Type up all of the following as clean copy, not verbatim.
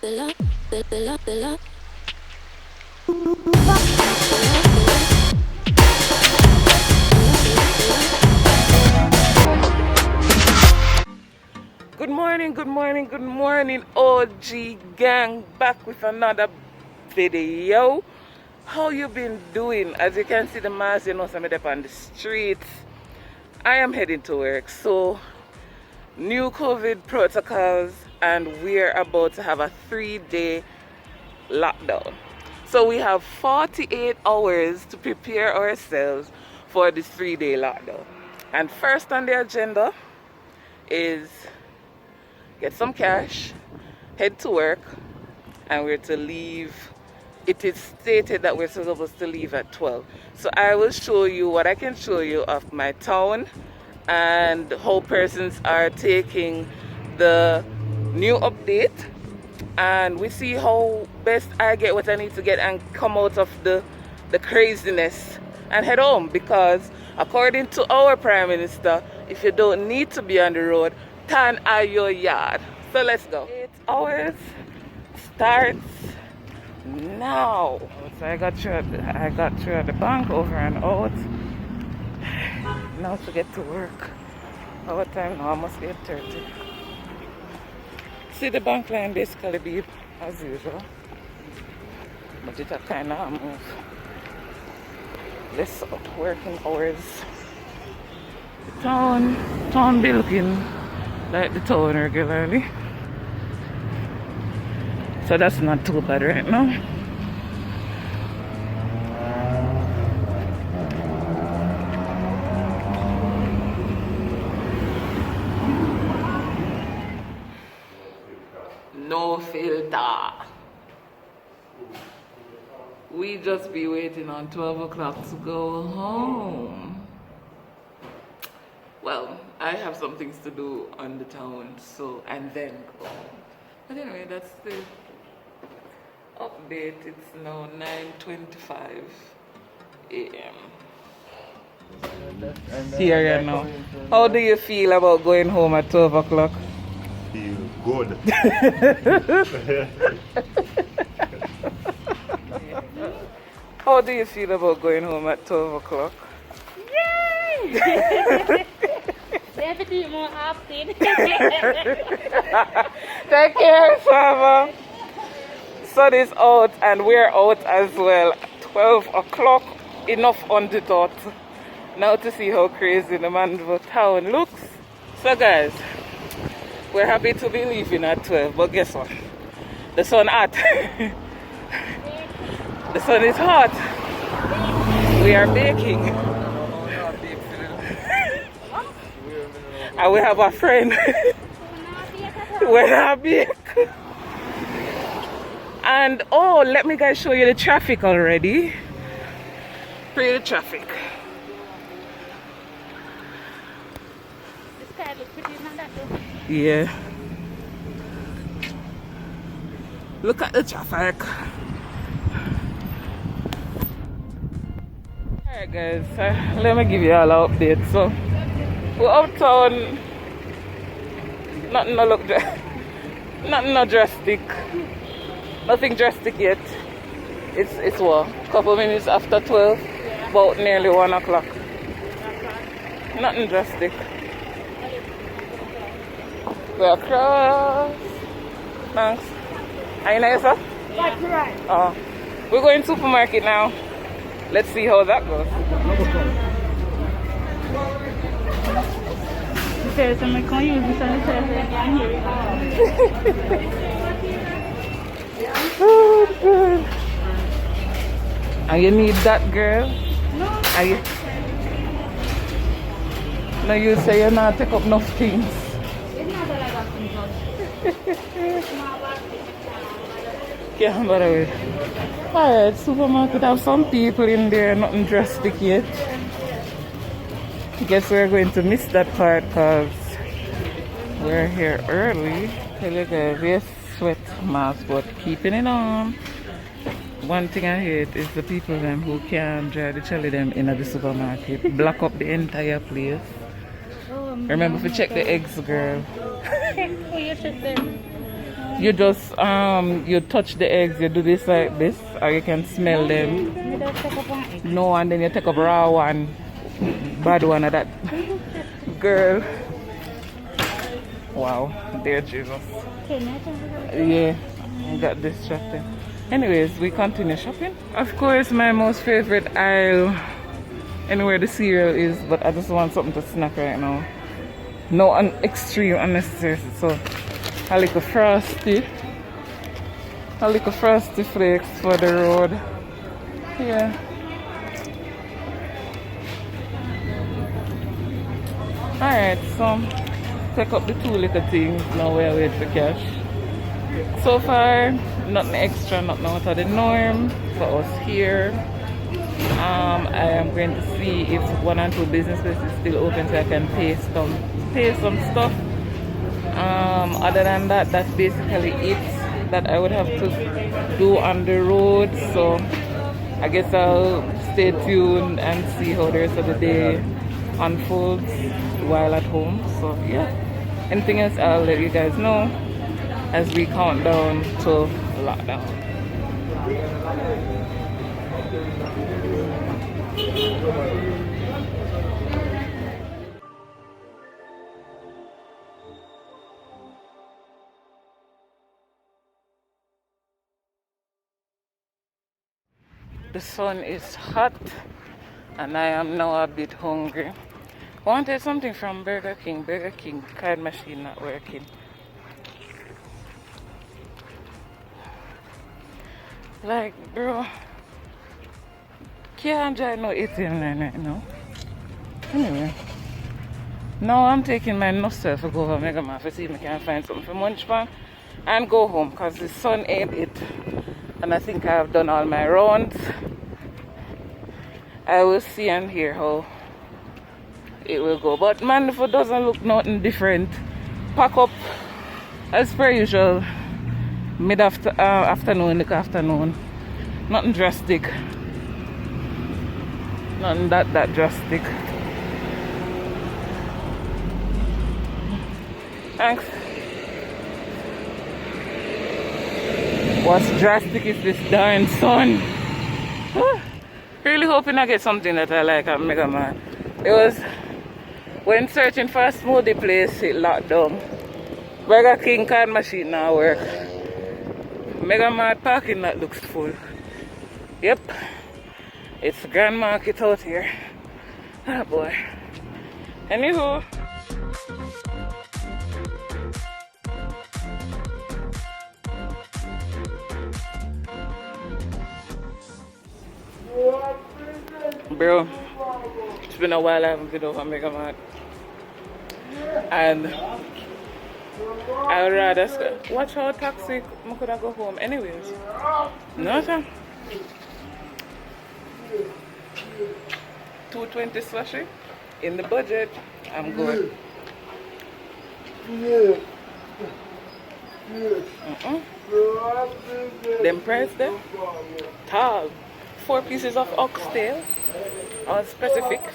Good morning, good morning, good morning, OG gang, back with another video. How you been doing? As you can see the mask, you know, some of them on the streets. I am heading to work, so new COVID protocols, and we're about to have a 3-day lockdown. So we have 48 hours to prepare ourselves for this 3-day lockdown. And first on the agenda is get some cash, head to work, and we're to leave. It is stated that we're supposed to leave at 12. So I will show you what I can show you of my town and how persons are taking the new update, and we see how best I get what I need to get and come out of the craziness and head home, because according to our Prime Minister, if you don't need to be on the road, turn at your yard. So let's go. 8 hours starts now. So I got through at the bank, over and out. Now to get to work. What time now? Almost 8:30. See, the bank line basically be as usual, but it a kind of move. Less working hours. The town be looking like the town regularly, so that's not too bad right now. No filter. We just be waiting on 12 o'clock to go home. Well, I have some things to do on the town, so, and then go home. But anyway, that's the update. It's now 9:25 a.m. Here you know. How do you feel about going home at 12 o'clock? Feel good. How do you feel about going home at 12 o'clock? Yay! Definitely more often. Take care, Saba. Sun is out and we're out as well. 12 o'clock, enough on the dot. Now to see how crazy the Mandeville town looks. So guys, we're happy to be leaving at 12, but guess what? The sun hot. The sun is hot. We are baking. And we have a friend. We're not bake. And oh, let me guys show you the traffic already. Pretty traffic. This guy looks pretty nice. Yeah. Look at the traffic. Alright guys, let me give you all an update. So we're uptown. Nothing no drastic. Nothing drastic yet. It's what? Couple minutes after 12, about nearly 1 o'clock. Nothing drastic. We're across. Thanks. Are you nice, sir? That's right. Oh. We're going to supermarket now. Let's see how that goes. There's some can use this on the telephone here. Good, good. And you need that, girl? No. Are you? No, you say you're not take up enough things. It's not that I got some Yeah, by the way. Alright, supermarket have some people in there, nothing drastic yet. Guess we're going to miss that part because we're here early. Tell you guys, we have sweat mask, but keeping it on. One thing I hate is the people them who can't drive the trolley them in the supermarket. Block up the entire place. Remember to check the eggs, girl. Check for you, check them. You just you touch the eggs, you do this like this, or you can smell them. Me don't take up one egg. No, and then you take up raw one, bad one of that. Girl. Wow, dear Jesus. Yeah, I got distracted. Anyways, we continue shopping. Of course, my most favorite aisle, anywhere the cereal is, but I just want something to snack right now. No extreme unnecessary. So, a little frosty flakes for the road. Yeah. Alright, so take up the two little things. Now we'll wait for cash. So far, nothing extra, nothing out of the norm for us here. I am going to see if one and two business places is still open so I can pay some stuff. Other than that, that's basically it that I would have to do on the road. So I guess I'll stay tuned and see how the rest of the day unfolds while at home. So yeah, anything else I'll let you guys know as we count down to lockdown. The sun is hot and I am now a bit hungry. I wanted something from Burger King. Burger King card machine not working. Like, bro, can't enjoy no eating right now. Anyway, now I'm taking my myself to go over Mega Mart to see if I can find something for munch pan and go home because the sun ain't it. And I think I've done all my rounds. I will see and hear how it will go. But man, if it doesn't look nothing different, pack up as per usual. Afternoon. Nothing drastic. Nothing that drastic. Thanks. What's drastic is this darn sun. Really hoping I get something that I like at Mega Mart. It was when searching for a smoothie place, it locked down. Burger King card machine now work. Mega Mart parking lot looks full. Yep, it's Grand Market out here. Oh boy. Anywho. Bro, it's been a while I haven't been over Mega Mart. And I would rather watch how taxi I could go home anyways. No sir. 220 slushy in the budget. I'm good. Them price there? Tall. 4 pieces of oxtail. All specifics.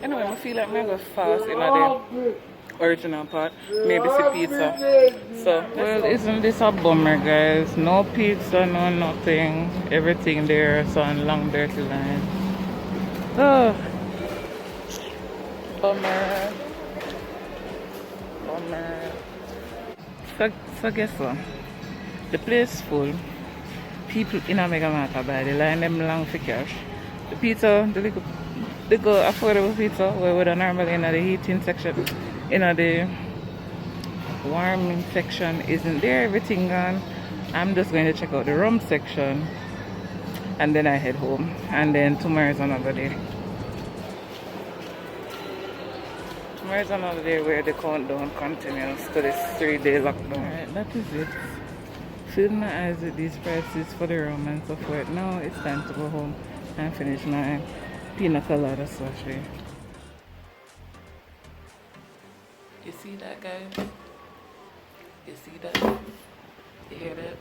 Anyway, I feel like I'm going to fast in the original part. Maybe see pizza. So, well, isn't this a bummer, guys? No pizza, no nothing. Everything there, so on long dirty line. Oh. Bummer. So guess what? The place is full. People in a Mega Mart buy the line them long for cash. The pizza, the little affordable pizza where we normally in the heating section, in the warming section isn't there, everything gone. I'm just going to check out the rum section and then I head home, and then tomorrow is another day. Tomorrow is another day where the countdown continues to this 3-day lockdown. Alright, that is it. Filled my eyes with these prices for the rum and so forth. Now it's time to go home and finish my pina colada slushy. You see that, guys? You see that? You hear that?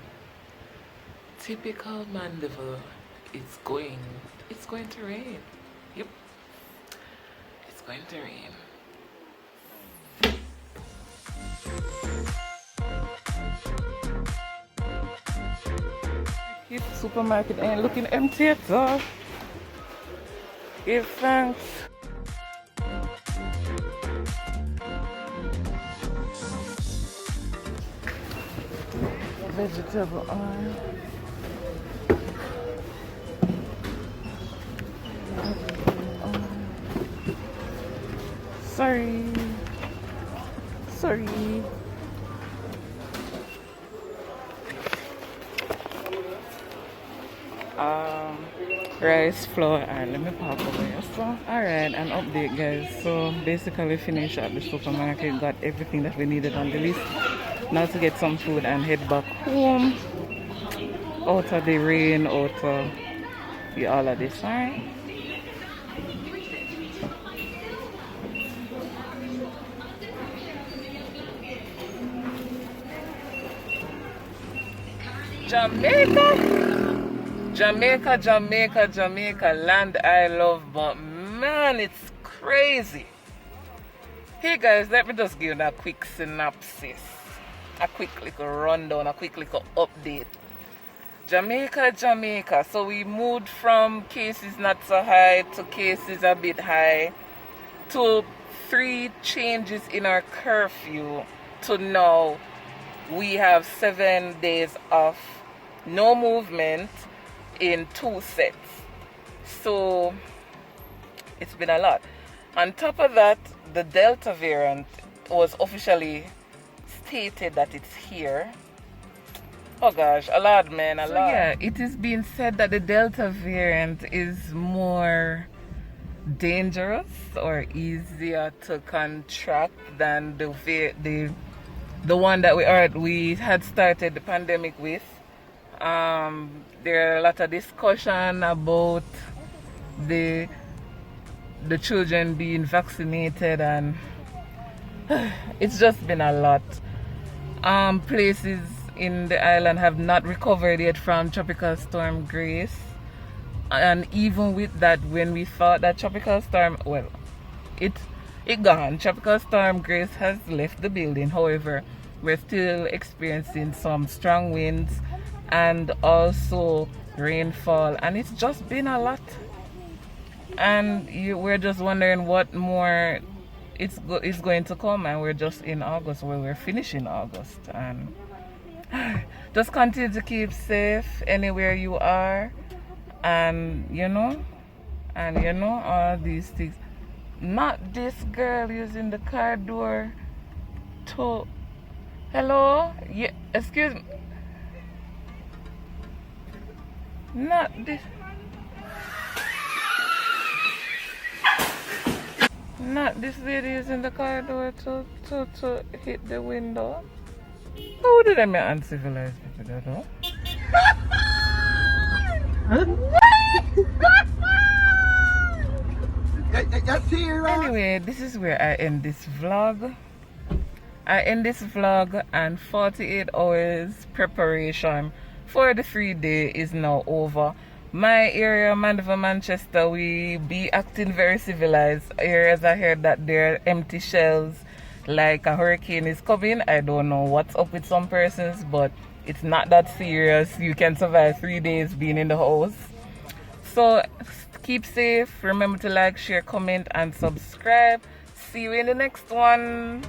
Typical Mandeville. It's going to rain. Yep. It's going to rain. If the supermarket ain't looking empty at all, give thanks. Vegetable oil. Sorry. Sorry. Rice, flour, and let me pop away. So, alright, an update, guys. So, basically, finished at the supermarket, got everything that we needed on the list. Now to get some food and head back home. Out of the rain, out of all of this, alright? Jamaica, land I love, but man, it's crazy. Hey guys, let me just give you a quick synopsis, a quick little rundown, a quick little update. Jamaica. So we moved from cases not so high to cases a bit high to 3 changes in our curfew to now we have 7 days of no movement in 2 sets. So it's been a lot. On top of that, the Delta variant was officially stated that it's here. Oh gosh, a lot, man, a lot. Yeah, it is being said that the Delta variant is more dangerous or easier to contract than the one that we had started the pandemic with. There are a lot of discussion about the children being vaccinated, and it's just been a lot. Places in the island have not recovered yet from Tropical Storm Grace, and even with that, when we thought that Tropical Storm, well, it gone. Tropical Storm Grace has left the building. However, we're still experiencing some strong winds and also rainfall, and it's just been a lot. And we're just wondering what more is going to come, and we're just in August, where we're finishing August, and just continue to keep safe anywhere you are, and all these things. Not this girl using the car door to... Hello? Yeah, excuse me. Not this. Not this lady using the car door to hit the window. How did I make uncivilized people do that? Anyway, this is where I end this vlog. And 48 hours preparation for the 3-day is now over. My area, Mandeville, Manchester, we be acting very civilized. Areas I heard that there are empty shells, like a hurricane is coming. I don't know what's up with some persons, but it's not that serious. You can survive 3 days being in the house. So keep safe. Remember to like, share, comment, and subscribe. See you in the next one.